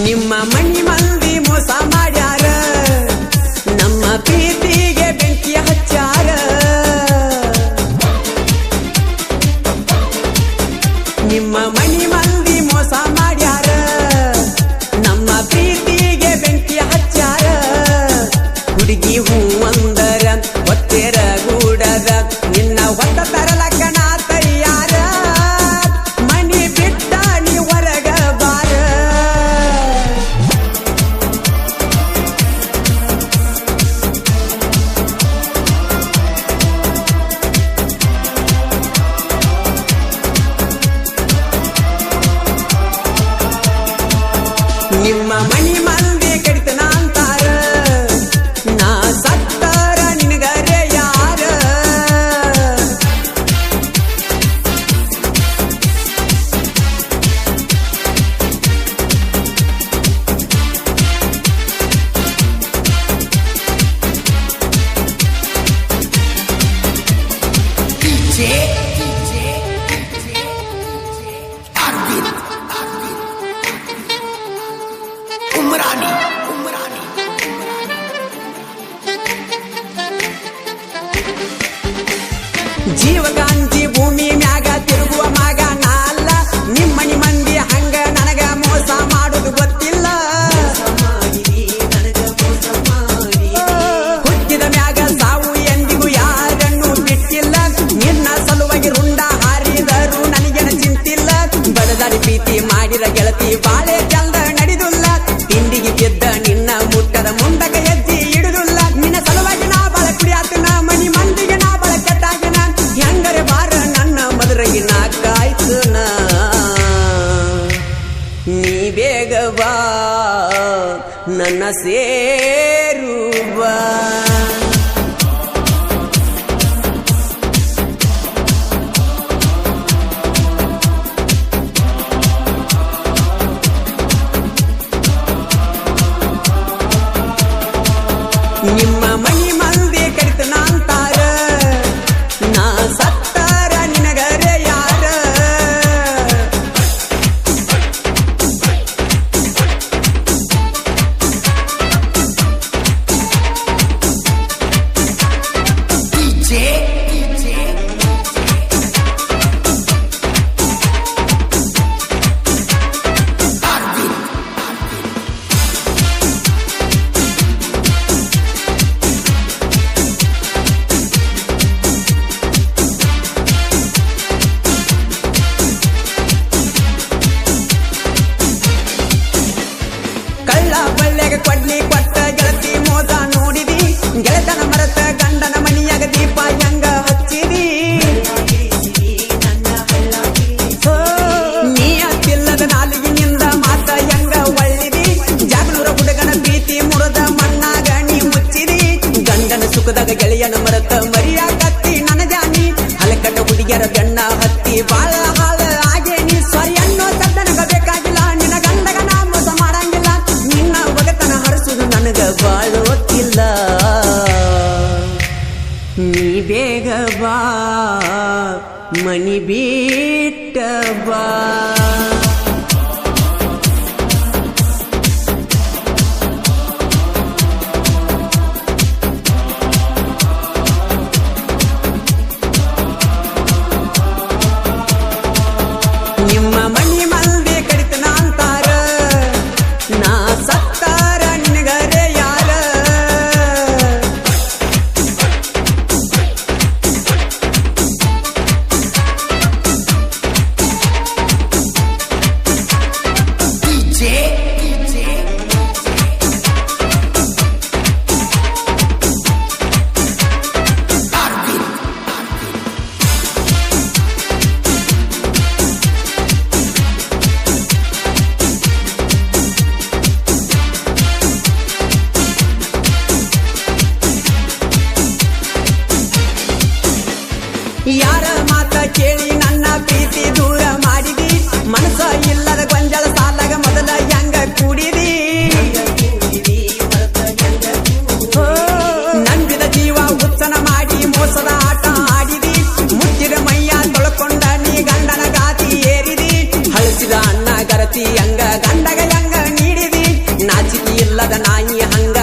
ನಿಮ್ಮ ಮನಿ ಮಂದಿ ಮೋಸ ಮಾಡ್ಯಾರ, ನಮ್ಮ ಪ್ರೀತಿಗೆ ಬೆಂಕಿ ಹಚ್ಚಾರ. ನಿಮ್ಮ ಮನಿ ಮಂದಿ ಮೋಸ ಮಾಡ್ಯಾರ, ನಮ್ಮ ಪ್ರೀತಿಗೆ ಬೆಂಕಿ ಹಚ್ಚಾರ. ಹುಡುಗಿ ಹೂ ಅಂದರ ಒತ್ತೆರ ಗೂಡದ, ನಿನ್ನ ಹೊತ್ತ ತರಲಕ್ಕ ನಾ ತಯಾರ. ಮನಿ ಬಿಟ್ಟ ನೀ ಹೊರಗ ಬಾರ. ನಿಮ್ಮ ಮನಿ ಮಂದಿ ಕಡಿತನ ಅಂತಾರ, ನಾ ಸತ್ತಾರ ನಿನಗರೆ ಯಾರ. ಜೀವಗಾಂಧಿ ಭೂಮಿ ಮ್ಯಾಗ ತಿರುಗುವ ಮಗ ನಾಲ್ಲ. ನಿಮ್ಮನಿ ಮಂದಿ ಹಂಗ ನನಗ ಮೋಸ ಮಾಡುದು ಗೊತ್ತಿಲ್ಲ. ಹುಟ್ಟಿದ ಮ್ಯಾಗ ಸಾವು ಎಂದಿಗೂ ಯಾರನ್ನು ಬಿಟ್ಟಿಲ್ಲ. ನಿನ್ನ ಸಲುವಾಗಿ ರುಂಡ ಹಾರಿದರು ನನಗೇನ ಚಿಂತಿಲ್ಲ. ಬಡದಾಡಿ ಪ್ರೀತಿ ಮಾಡಿದ ಗೆಳತಿ ಬಾಳೆ ಚಂದ ನಡೆದುಲ್ಲ. ತಿಂಡಿಗೆ ಬಿದ್ದ ನಿನ್ನ ಮುಟ್ಟದ ಮುಂದಕ ಹೆಜ್ಜೆ ಇಡುದಿಲ್ಲ. ನಿನ್ನ ಸಲುವಾಗಿ ನಾ ಬಾಳ ಕುಡಿಯಾತನ, ಮನಿ ಮಂದಿಗೆ ನಾ ಬಾಳ ಕೆಟ್ಟಾಗಿನ. ಹೆಂಗರೆ ಬಾರ ನನ್ನ ಮದುರಗಿನ ಕಾಯ್ತನ, ನೀ ಬೇಗ ಬಾ ನನ್ನ ಸೇರು ಬಾ. ನಿಮ್ಮ ಮನಿ ಮಂದಿ ಕಡಿತನ ಅಂತಾರ, ನಾ ಸತ್ತಾರ ನಿನಗರೆ ಯಾರ. ಕಳ್ಳ ಬಳ್ಳೆಗ ಕೊಡ್ಲಿ ಕೊಟ್ಟ ಗೆಳತಿ ಮೋದ ನೋಡಿದಿ. ಗೆಳೆತನ ಮರತ ಗಂಡನ ಮನಿಯಾಗ ದೀಪ ಹೆಂಗ ಹಚ್ಚಿದಿ. ನೀಯತ್ತಿಲ್ಲದ ನಾಲಿಗಿನಿಂದ ಮಾತ ಹೆಂಗ ಒಳ್ಳಿದಿ. ಜಾಗನೂರ ಹುಡುಗನ ಪ್ರೀತಿ ಮುರದ ಮಣ್ಣಾಗ ನೀ ಮುಚ್ಚಿದಿ. ಗಂಡನ ಸುಖದಾಗ ಗೆಳೆಯನ ಮರತ ಮರಿಯ ಕತ್ತಿ ನನ್ನ ಜಾನಿ. ಹಲಕಟ್ಟ ಹುಡುಗಿಯರ ಬೆಣ್ಣ ಹತ್ತಿ ಬಾಳ ಹಾಳ ಆಗೇನಿ. ಸಾರಿ ಅನ್ನೋ ಶಬ್ದನಗ ಬೇಕಾಗಿಲ್ಲ, ನಿನ್ನ ಗಂಡಗ ನಾ ಮೋಸ ಮಾಡಂಗಿಲ್ಲ. ನಿನ್ನ ಒಗತನ ಹರಿಸುದು ನನಗ ಬಾಳ ಗೊತ್ತಿಲ್ಲ. ನೀ ಬೇಗ ಬಾ ಮನಿ ಬಿಟ್ಟ ಬಾ. ನಿಮ್ಮ ಮನಿ ಮಂದಿ ಕಡಿತನ ಅಂತಾರ, ನಾ ಸತ್ತಾರ ನಿನಗರೆ ಯಾರ. ಯಾರ ಮಾತ ಕೇಳಿ ನನ್ನ ಪ್ರೀತಿ ದೂರ ಮಾಡಿದಿ. ಮನಸ್ಸ ಇಲ್ಲದ ಗೊಂಜಲ ಸಾಲಾಗ ಮೊದಲ ಹೆಂಗ ಕೂಡಿದಿ. ನಂಬಿದ ಜೀವ ಉತ್ಸನ ಮಾಡಿ ಮೋಸದ ಆಟ ಆಡಿದಿ. ಮುಚ್ಚಿದ ಮೈಯ ತೊಳ್ಕೊಂಡ ನೀ ಗಂಡನ ಗಾತಿ ಏರಿದಿ. ಹಳಸಿದ ಅಣ್ಣ ಗರತಿ ಹಂಗ ಗಂಡಗ ಹೆಂಗ ನೀಡಿದಿ. ಕುಲದ ನಾಯಿ ಹಂಗ